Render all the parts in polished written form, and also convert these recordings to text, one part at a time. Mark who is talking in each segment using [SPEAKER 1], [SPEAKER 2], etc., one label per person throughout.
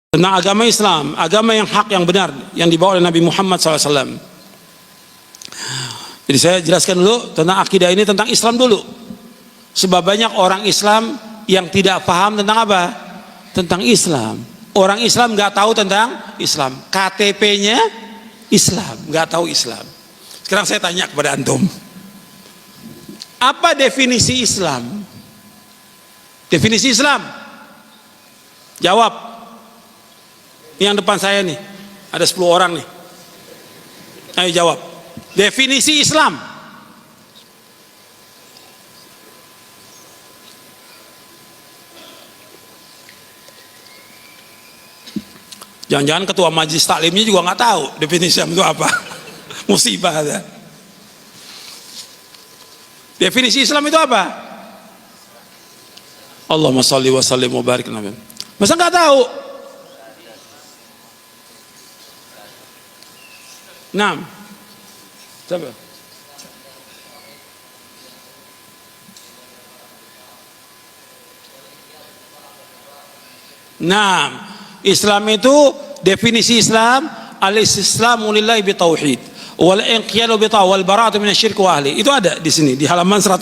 [SPEAKER 1] tentang agama Islam, agama yang hak, yang benar, yang dibawa oleh Nabi Muhammad SAW. Jadi saya jelaskan dulu tentang akidah ini, tentang Islam dulu. Sebab banyak orang Islam yang tidak paham tentang apa? Tentang Islam. Orang Islam nggak tahu tentang Islam. KTP-nya Islam, nggak tahu Islam. Sekarang saya tanya kepada antum, apa definisi Islam? Definisi Islam. Jawab. Yang depan saya nih, ada 10 orang nih. Ayo jawab. Definisi Islam. Jangan-jangan ketua majelis taklimnya juga nggak tahu definisi Islam itu apa. Musibah ada. Definisi Islam itu apa? Allahumma sholli wa sallim wa barik Nabi. Masa nggak tahu? Nah, coba. Nah, Islam itu definisi Islam al-istislamu lillahi bitauhid wal inqiyadu bitawal wal bara'atu minasyirk wa ahli. Itu ada di sini di halaman 120.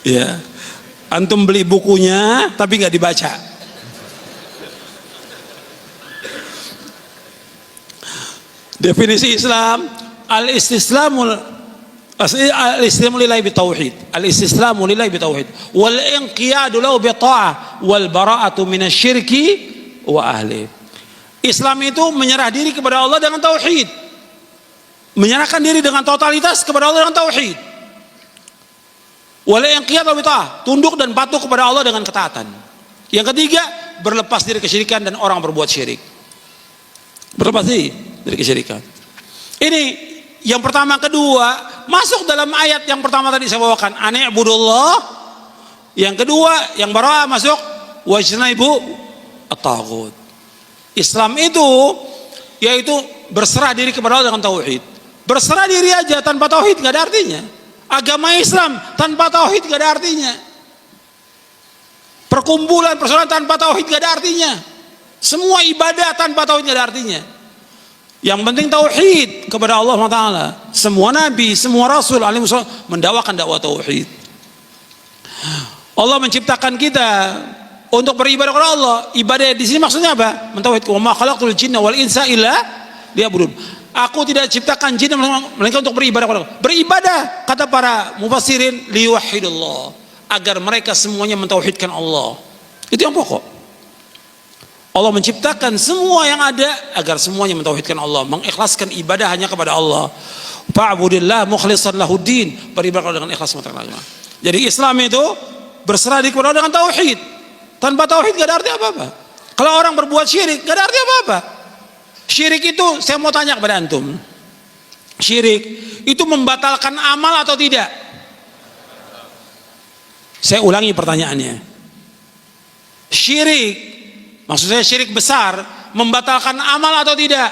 [SPEAKER 1] Ya. Antum beli bukunya tapi nggak dibaca. Definisi Islam al-istislamu lillahi bitauhid, al-istislamu lillahi bitauhid wal inqiyadu lahu bita'ah wal bara'atu minasyirki wa ahli. Islam itu menyerah diri kepada Allah dengan tauhid, menyerahkan diri dengan totalitas kepada Allah dengan tauhid. Wal inqiyadu lahu bita'ah, tunduk dan patuh kepada Allah dengan ketaatan. Yang ketiga, berlepas diri kesyirikan dan orang berbuat syirik. Berlepas diri dari kesyirikan. Ini yang pertama. Kedua, masuk dalam ayat yang pertama tadi saya bawakan, ani'budullah. Yang kedua, yang bara masuk wajnaibu at-taghut. Islam itu yaitu berserah diri kepada Allah dengan tauhid. Berserah diri aja tanpa tauhid nggak ada artinya. Agama Islam tanpa tauhid nggak ada artinya. Perkumpulan persaudaraan tanpa tauhid nggak ada artinya. Semua ibadah tanpa tauhid nggak ada artinya. Yang penting tauhid kepada Allah Taala. Semua nabi, semua rasul alaihi mendakwakan dakwah tauhid. Allah menciptakan kita untuk beribadah kepada Allah. Ibadah di sini maksudnya apa? Mentauhidkan. Wa ma khalaqtul jinna wal insa illa liya'budun. Aku tidak ciptakan jin melainkan untuk beribadah kepada Allah. Beribadah, kata para mufassirin, liwahidullah, agar mereka semuanya mentauhidkan Allah. Itu yang pokok. Allah menciptakan semua yang ada agar semuanya mentauhidkan Allah, mengikhlaskan ibadah hanya kepada Allah. Fa'budillah mukhlishan lahuddin, beribadah dengan ikhlas mata agama. Jadi Islam itu berserah diri kepada Allah dengan tauhid. Tanpa tauhid gak ada arti apa-apa. Kalau orang berbuat syirik gak ada arti apa-apa. Syirik itu, saya mau tanya kepada antum, syirik itu membatalkan amal atau tidak? Saya ulangi pertanyaannya. Syirik, maksud saya syirik besar, membatalkan amal atau tidak?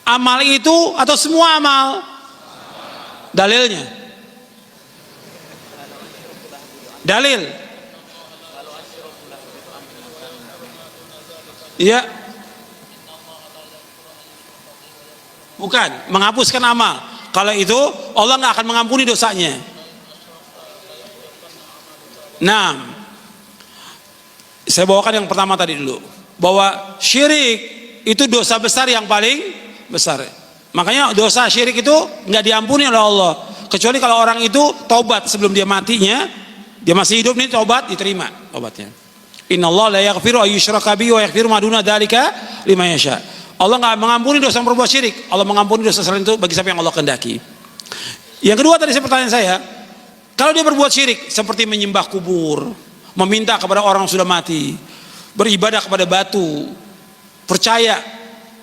[SPEAKER 1] Amal itu atau semua amal? Dalilnya? Dalil? Iya. Bukan, menghapuskan amal. Kalau itu Allah nggak akan mengampuni dosanya. Nah, saya bawakan yang pertama tadi dulu, bahwa syirik itu dosa besar yang paling besar. Makanya dosa syirik itu nggak diampuni oleh Allah, kecuali kalau orang itu taubat sebelum dia matinya. Dia masih hidup nih, taubat diterima taubatnya. Innallaha la yaghfiru ayyushraka bihi wa yaghfiru ma duna dzalika liman yasha. Allah nggak mengampuni dosa yang berbuat syirik. Allah mengampuni dosa selain itu bagi siapa yang Allah kehendaki. Yang kedua tadi pertanyaan saya, kalau dia berbuat syirik seperti menyembah kubur, meminta kepada orang yang sudah mati, beribadah kepada batu, percaya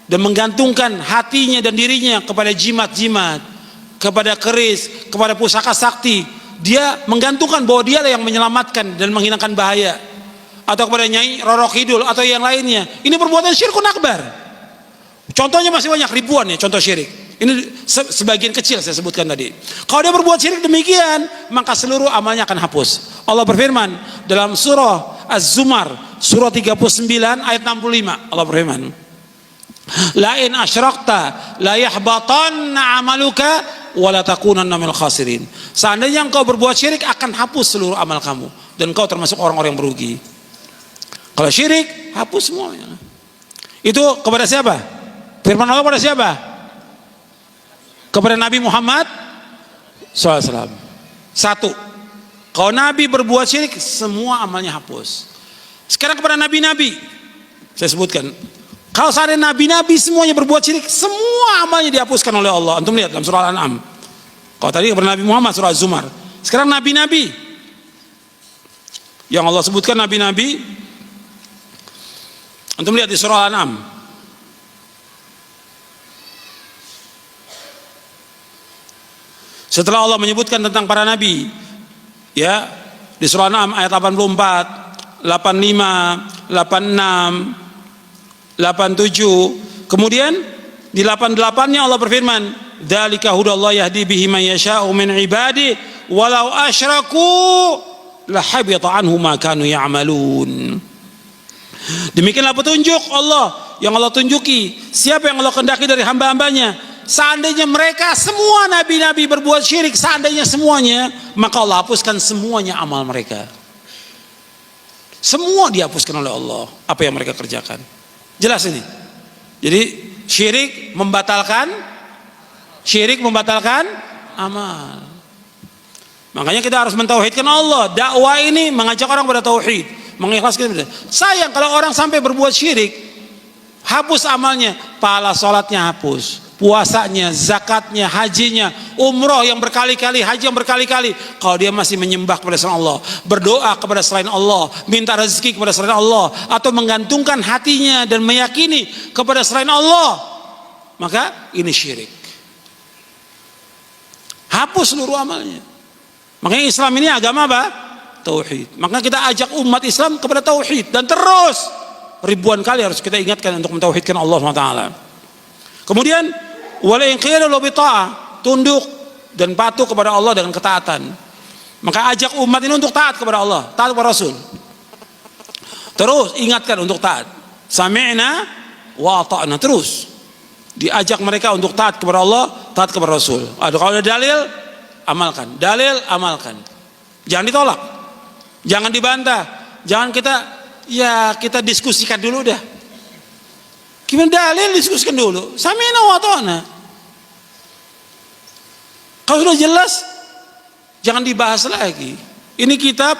[SPEAKER 1] dan menggantungkan hatinya dan dirinya kepada jimat-jimat, kepada keris, kepada pusaka sakti, dia menggantungkan bahwa dia yang menyelamatkan dan menghilangkan bahaya, atau kepada Nyai Roro Kidul atau yang lainnya. Ini perbuatan syirkun akbar. Contohnya masih banyak, ribuan ya contoh syirik. Ini sebagian kecil saya sebutkan tadi. Kalau dia berbuat syirik demikian, maka seluruh amalnya akan hapus. Allah berfirman dalam surah Az-Zumar surah 39 ayat 65. Allah berfirman, la in asyrakta la yahbatanna amaluka wa la takunanna minal khasirin. Seandainya engkau berbuat syirik, akan hapus seluruh amal kamu dan engkau termasuk orang-orang yang merugi. Kalau syirik, hapus semuanya. Itu kepada siapa? Firman Allah pada siapa? Kepada Nabi Muhammad SAW. Satu, kalau Nabi berbuat syirik, semua amalnya hapus. Sekarang kepada nabi-nabi, saya sebutkan, kalau seandainya nabi-nabi semuanya berbuat syirik, semua amalnya dihapuskan oleh Allah. Antum lihat dalam surah Al-An'am. Kalau tadi kepada Nabi Muhammad surah Az-Zumar, sekarang nabi-nabi yang Allah sebutkan, nabi-nabi, antum lihat di surah Al-An'am. Setelah Allah menyebutkan tentang para nabi, ya, di surah Al-An'am ayat 84, 85, 86, 87, kemudian di 88-nya Allah berfirman, dzalika hudallah yahdi bihi man yasha'u min ibadi walau asyraku la habita anhum ma kanu ya'malun. Demikianlah petunjuk Allah yang Allah tunjuki siapa yang Allah kehendaki dari hamba-hambanya. Seandainya mereka semua nabi-nabi berbuat syirik, seandainya semuanya, maka Allah hapuskan semuanya amal mereka. Semua dihapuskan oleh Allah apa yang mereka kerjakan. Jelas ini. Jadi syirik membatalkan amal. Makanya kita harus mentauhidkan Allah. Dakwah ini mengajak orang pada tauhid, mengikhlaskan. Sayang kalau orang sampai berbuat syirik, hapus amalnya, pahala salatnya hapus, puasanya, zakatnya, hajinya, umroh yang berkali-kali, haji yang berkali-kali. Kalau dia masih menyembah kepada selain Allah, berdoa kepada selain Allah, minta rezeki kepada selain Allah, atau menggantungkan hatinya dan meyakini kepada selain Allah, maka ini syirik. Hapus seluruh amalnya. Makanya Islam ini agama apa? Tauhid. Maka kita ajak umat Islam kepada tauhid, dan terus ribuan kali harus kita ingatkan untuk mentauhidkan Allah SWT. Kemudian wala inqiyadu bi ta'ah, tunduk dan patuh kepada Allah dengan ketaatan. Maka ajak umat ini untuk taat kepada Allah, taat kepada Rasul. Terus ingatkan untuk taat. Sami'na wa ata'na, terus diajak mereka untuk taat kepada Allah, taat kepada Rasul. Kalau ada dalil, amalkan. Dalil, amalkan. Jangan ditolak, jangan dibantah, jangan kita diskusikan dulu dah. Gimana dalil, diskusikan dulu. Sami'na wa ata'na. Kalau sudah jelas, jangan dibahas lagi. Ini kitab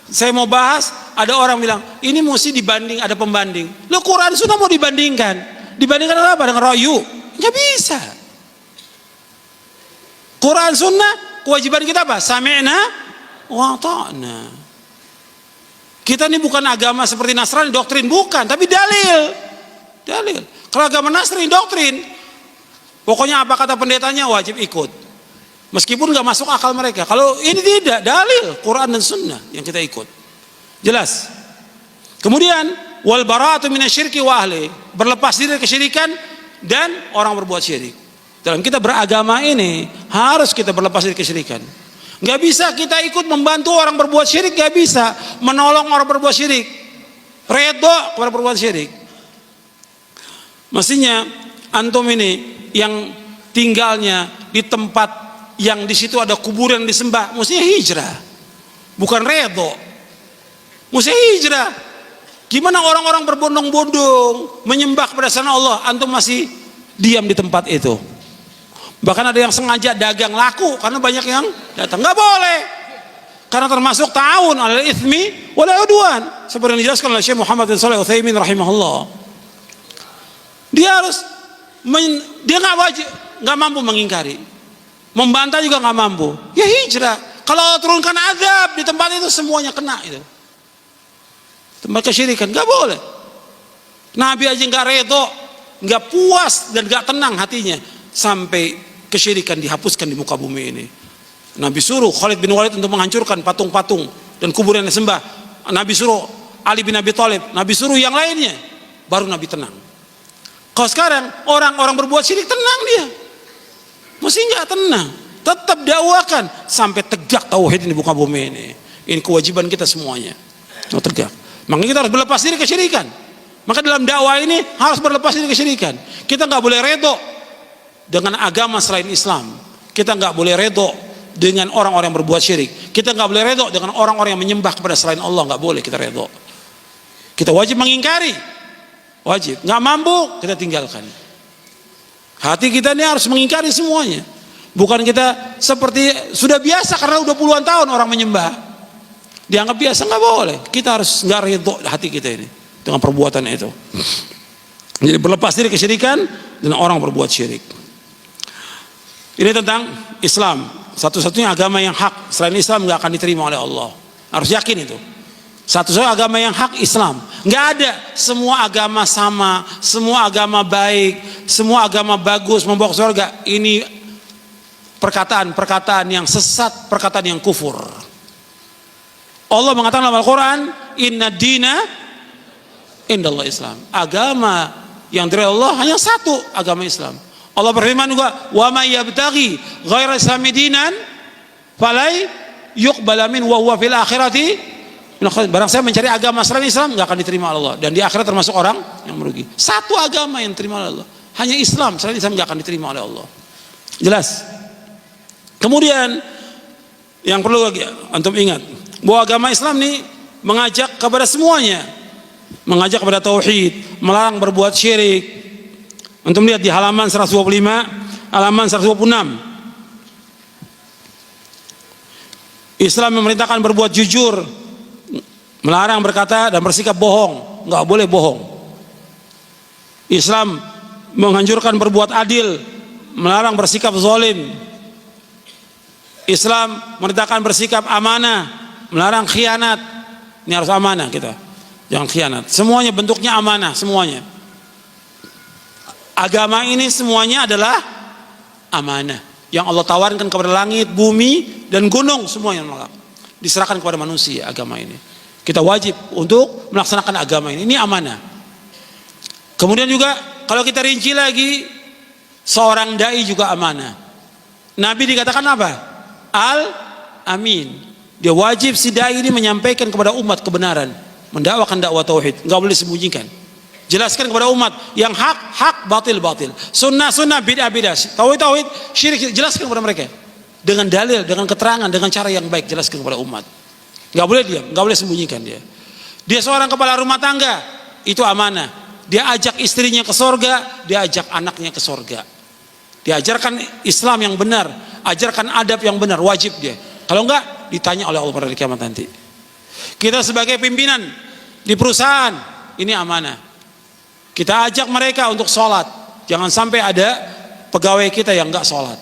[SPEAKER 1] saya mau bahas, ada orang bilang ini mesti dibanding, ada pembanding. Lo Quran Sunnah mau dibandingkan? Dibandingkan apa? Dengan royu? Nggak bisa. Quran Sunnah, kewajiban kita apa? Sami'na wa ata'na. Kita ini bukan agama seperti Nasrani, doktrin, bukan, tapi dalil. Dalil. Kalau agama Nasrani doktrin, pokoknya apa kata pendetanya wajib ikut, meskipun nggak masuk akal mereka. Kalau ini tidak, dalil Quran dan Sunnah yang kita ikut, jelas. Kemudian wal bara'atu minasyirki wa ahli, berlepas diri dari kesyirikan dan orang berbuat syirik. Dalam kita beragama ini harus kita berlepas dari kesyirikan. Nggak bisa kita ikut membantu orang berbuat syirik, nggak bisa menolong orang berbuat syirik, redho kepada berbuat syirik. Mestinya antum ini yang tinggalnya di tempat yang di situ ada kuburan disembah, mestinya hijrah, bukan redho, mestinya hijrah. Gimana orang-orang berbondong-bondong menyembah kepada selain Allah, antum masih diam di tempat itu? Bahkan ada yang sengaja dagang laku karena banyak yang datang. Nggak boleh, karena termasuk ta'awun 'alal itsmi wal 'udwan, seperti yang dijelaskan oleh Syekh Muhammad bin Shalih Al-Utsaimin rahimahullah. Dia nggak wajib, nggak mampu mengingkari, membantah juga nggak mampu, ya hijrah. Kalau Allah turunkan azab di tempat itu, semuanya kena itu. Tempat kesyirikan nggak boleh. Nabi aja nggak redho, nggak puas dan nggak tenang hatinya sampai kesyirikan dihapuskan di muka bumi ini. Nabi suruh Khalid bin Walid untuk menghancurkan patung-patung dan kuburan yang disembah. Nabi suruh Ali bin Abi Thalib, Nabi suruh yang lainnya, baru Nabi tenang. Kalau sekarang orang-orang berbuat syirik, tenang dia, mesti nggak tenang. Tetap dakwakan sampai tegak tauhid di muka bumi ini. Ini kewajiban kita semuanya, tegak. Makanya kita harus berlepas diri kesyirikan. Maka dalam dakwah ini harus berlepas diri kesyirikan. Kita nggak boleh redo dengan agama selain Islam. Kita nggak boleh redo dengan orang-orang yang berbuat syirik. Kita nggak boleh redo dengan orang-orang yang menyembah kepada selain Allah. Nggak boleh kita redo. Kita wajib mengingkari. Wajib. Nggak mampu, kita tinggalkan. Hati kita ini harus mengingkari semuanya. Bukan kita seperti sudah biasa karena udah puluhan tahun orang menyembah. Dianggap biasa, nggak boleh. Kita harus nggak redo hati kita ini dengan perbuatan itu. Jadi berlepas diri kesyirikan dan orang berbuat syirik. Ini tentang Islam, satu-satunya agama yang hak. Selain Islam nggak akan diterima oleh Allah. Harus yakin itu. Satu-satunya agama yang hak Islam. Nggak ada semua agama sama, semua agama baik, semua agama bagus membawa ke surga. Ini perkataan-perkataan yang sesat, perkataan yang kufur. Allah mengatakan dalam Al-Quran, Inna dina indallah Islam. Agama yang dari Allah hanya satu, agama Islam. Allah berfirman juga, wa may yabtaghi ghaira islami dinan falai yuqbala min wa huwa fil akhirati. Barang saya mencari agama selain Islam nggak akan diterima oleh Allah, dan di akhirat termasuk orang yang merugi. Satu agama yang diterima oleh Allah, hanya Islam. Selain Islam nggak akan diterima oleh Allah. Jelas. Kemudian yang perlu lagi antum ingat bahwa agama Islam ini mengajak kepada semuanya, mengajak kepada tauhid, melarang berbuat syirik. Antum lihat di halaman 125, halaman 126. Islam memerintahkan berbuat jujur, melarang berkata dan bersikap bohong, nggak boleh bohong. Islam menghancurkan berbuat adil, melarang bersikap zalim. Islam memerintahkan bersikap amanah, melarang khianat. Ini harus amanah kita, jangan khianat. Semuanya bentuknya amanah, semuanya. Agama ini semuanya adalah amanah yang Allah tawarkan kepada langit, bumi, dan gunung, semuanya diserahkan kepada manusia. Agama ini kita wajib untuk melaksanakan agama ini amanah. Kemudian juga kalau kita rinci lagi, seorang dai juga amanah. Nabi dikatakan apa? Al-Amin. Dia wajib si dai ini menyampaikan kepada umat kebenaran, mendakwakan dakwah tauhid, nggak boleh disembunyikan. Jelaskan kepada umat yang hak, batil, sunnah, bid'ah, tauhid, syirik, jelaskan kepada mereka dengan dalil, dengan keterangan, dengan cara yang baik. Jelaskan kepada umat. Nggak boleh diam, nggak boleh sembunyikan dia. Dia seorang kepala rumah tangga, itu amanah. Dia ajak istrinya ke sorga, dia ajak anaknya ke sorga. Diajarkan Islam yang benar, ajarkan adab yang benar, wajib dia. Kalau enggak, ditanya oleh Allah pada hari kiamat nanti. Kita sebagai pimpinan di perusahaan, ini amanah. Kita ajak mereka untuk sholat. Jangan sampai ada pegawai kita yang enggak sholat.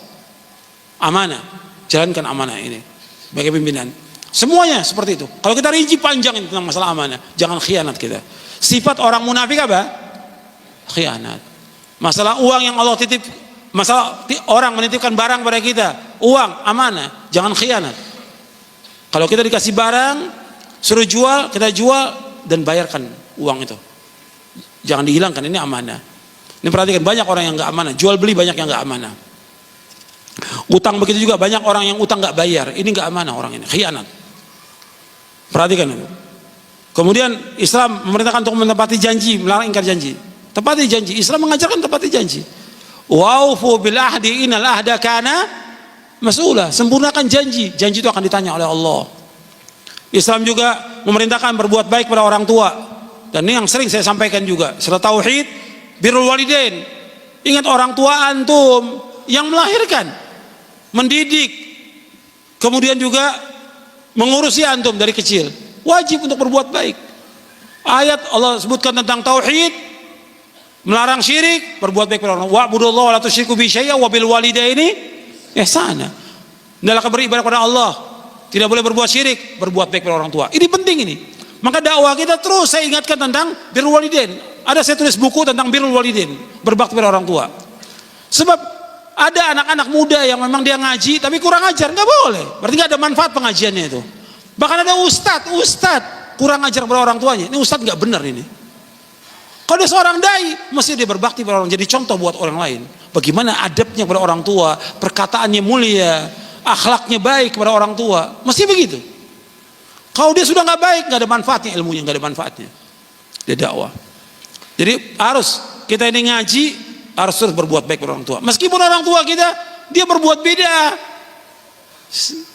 [SPEAKER 1] Amanah, jalankan amanah ini sebagai pimpinan. Semuanya seperti itu. Kalau kita rinci panjang tentang masalah amanah, jangan khianat kita. Sifat orang munafik apa? Khianat. Masalah uang yang Allah titip, masalah orang menitipkan barang pada kita, uang amanah, jangan khianat. Kalau kita dikasih barang, suruh jual, kita jual dan bayarkan uang itu. Jangan dihilangkan, ini amanah. Ini perhatikan, banyak orang yang nggak amanah, jual beli banyak yang nggak amanah. Utang begitu juga, banyak orang yang utang nggak bayar, ini nggak amanah orang ini, khianat. Perhatikan itu. Kemudian Islam memerintahkan untuk menepati janji, melarang ingkar janji. Tepati janji, Islam mengajarkan tepati janji. Waufu bil ahdi innal ahda kana mas'ula. Sempurnakan janji, janji itu akan ditanya oleh Allah. Islam juga memerintahkan berbuat baik pada orang tua. Dan ini yang sering saya sampaikan juga, setelah tauhid, birrul walidain. Ingat orang tua antum yang melahirkan, mendidik, kemudian juga mengurusi antum dari kecil. Wajib untuk berbuat baik. Ayat Allah sebutkan tentang tauhid, melarang syirik, berbuat baik pada orang. Wa'budullaha wa la tusyriku bihi syai'an wa bil walidaini ihsana. Hendaklah beribadah kepada Allah, tidak boleh berbuat syirik, berbuat baik pada orang tua. Ini penting ini. Maka dakwah kita terus saya ingatkan tentang birrul walidain. Ada saya tulis buku tentang birrul walidain, berbakti pada orang tua. Sebab ada anak-anak muda yang memang dia ngaji tapi kurang ajar, nggak boleh. Berarti nggak ada manfaat pengajiannya itu. Bahkan ada ustadz kurang ajar pada orang tuanya. Ini ustadz nggak benar ini. Kalau dia seorang dai, mesti dia berbakti pada orang, jadi contoh buat orang lain. Bagaimana adabnya pada orang tua, perkataannya mulia, akhlaknya baik kepada orang tua, mesti begitu. Kalau dia sudah nggak baik, nggak ada manfaatnya ilmunya, nggak ada manfaatnya. Dia dakwah. Jadi harus kita ini ngaji, harus terus berbuat baik pada orang tua. Meskipun orang tua kita dia berbuat beda,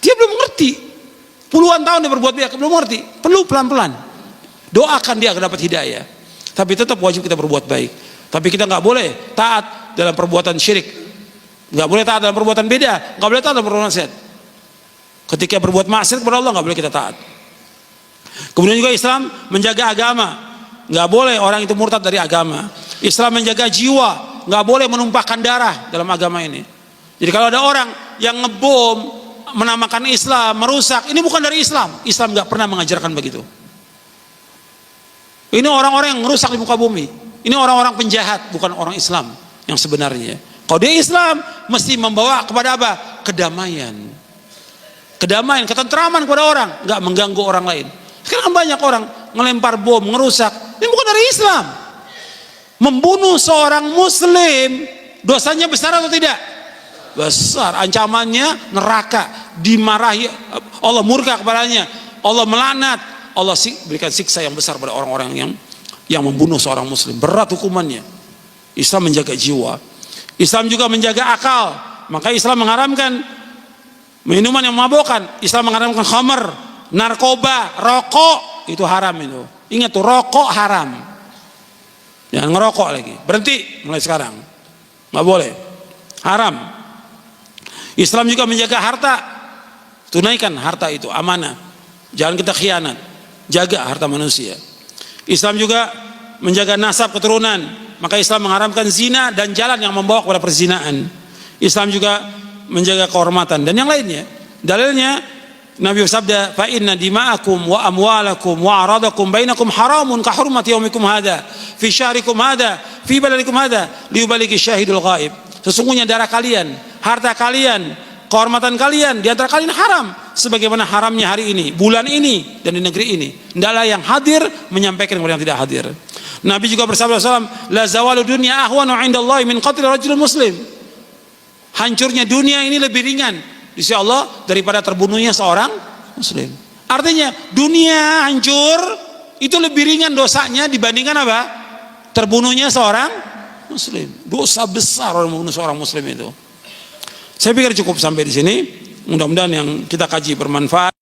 [SPEAKER 1] dia belum ngerti. Puluhan tahun dia berbuat beda, belum ngerti. Perlu pelan-pelan. Doakan dia agar dapat hidayah. Tapi tetap wajib kita berbuat baik. Tapi kita nggak boleh taat dalam perbuatan syirik, nggak boleh taat dalam perbuatan beda, nggak boleh taat dalam perbuatan maksiat. Ketika berbuat maksiat kepada Allah nggak boleh kita taat. Kemudian juga Islam menjaga agama, nggak boleh orang itu murtad dari agama. Islam menjaga jiwa, nggak boleh menumpahkan darah dalam agama ini. Jadi kalau ada orang yang ngebom menamakan Islam, merusak, ini bukan dari Islam. Islam nggak pernah mengajarkan begitu. Ini orang-orang yang merusak di muka bumi. Ini orang-orang penjahat, bukan orang Islam yang sebenarnya. Kalau dia Islam, mesti membawa kepada apa? Kedamaian. Kedamaian, ketentraman kepada orang, nggak mengganggu orang lain. Sekarang banyak orang ngelempar bom, ngerusak. Ini bukan dari Islam. Membunuh seorang Muslim, dosanya besar atau tidak? Besar. Ancamannya neraka, dimarahi, Allah murka kepadanya, Allah melaknat, Allah berikan siksa yang besar pada orang-orang yang membunuh seorang Muslim. Berat hukumannya. Islam menjaga jiwa. Islam juga menjaga akal. Maka Islam mengharamkan minuman yang memabukkan. Islam mengharamkan khamr, narkoba, rokok, itu haram itu. Ingat tuh, rokok haram. Jangan ngerokok lagi. Berhenti mulai sekarang. Nggak boleh. Haram. Islam juga menjaga harta. Tunaikan harta itu, amanah. Jangan kita khianat. Jaga harta manusia. Islam juga menjaga nasab keturunan. Maka Islam mengharamkan zina dan jalan yang membawa kepada perzinaan. Islam juga menjaga kehormatan dan yang lainnya. Dalilnya Nabi bersabda, "Fa inna dima'akum wa amwalakum wa aradakum bainakum haramun ka hurmati yaumikum hadza fi syahrikum hadza fi baladikum hadza liyuballighi syahidul ghaib." Sesungguhnya darah kalian, harta kalian, kehormatan kalian di antara kalian haram sebagaimana haramnya hari ini, bulan ini dan di negeri ini. Hendaklah yang hadir menyampaikan kepada yang tidak hadir. Nabi juga bersabda sallallahu alaihi wasallam, "La zawalu dunya ahwanu 'indallahi min qatli rajulin muslim." Hancurnya dunia ini lebih ringan di sisi Allah daripada terbunuhnya seorang muslim. Artinya dunia hancur itu lebih ringan dosanya dibandingkan apa? Terbunuhnya seorang muslim. Dosa besar orang membunuh seorang muslim itu. Saya pikir cukup sampai di sini. Mudah-mudahan yang kita kaji bermanfaat.